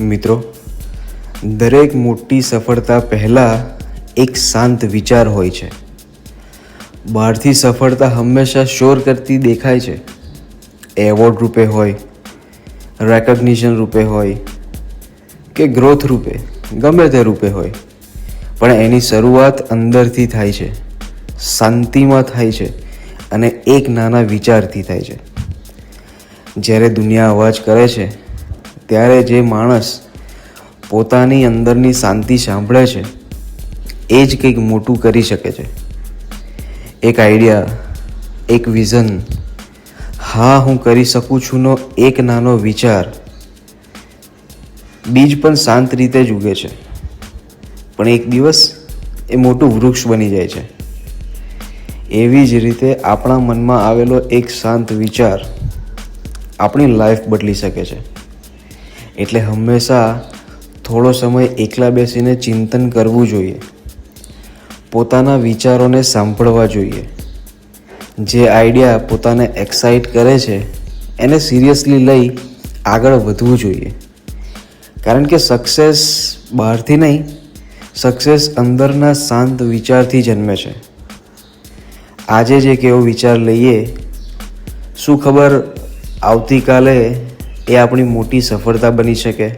મિત્રો, દરેક મોટી સફળતા પહેલાં એક શાંત વિચાર હોય છે. બહારથી સફળતા હંમેશા શોર કરતી દેખાય છે. એવોર્ડ રૂપે હોય, રેકગ્નિશન રૂપે હોય કે ગ્રોથ રૂપે, ગમે તે રૂપે હોય, પણ એની શરૂઆત અંદરથી થાય છે, શાંતિમાં થાય છે અને એક નાના વિચારથી થાય છે. જ્યારે દુનિયા અવાજ કરે છે ત્યારે જે માણસ પોતાની અંદરની શાંતિ સાંભળે છે એ જ કંઈક મોટું કરી શકે છે. એક આઈડિયા, એક વિઝન, હા હું કરી શકું છુંનો એક નાનો વિચાર, બીજ પણ શાંત રીતે જ ઉગે છે, પણ એક દિવસ એ મોટું વૃક્ષ બની જાય છે. એવી જ રીતે આપણા મનમાં આવેલો એક શાંત વિચાર આપણી લાઈફ બદલી શકે છે. એટલે હંમેશા થોડો સમય એકલા બેસીને ચિંતન કરવું જોઈએ, પોતાના વિચારોને સાંભળવા જોઈએ. જે આઈડિયા પોતાને એક્સાઇટ કરે છે એને સિરિયસલી લઈ આગળ વધવું જોઈએ. કારણ કે સક્સેસ બહારથી નહીં, સક્સેસ અંદરના શાંત વિચારથી જન્મે છે. આજે જ એક એવો વિચાર લઈએ, શું ખબર આવતીકાલે એ આપણી મોટી સફળતા બની શકે.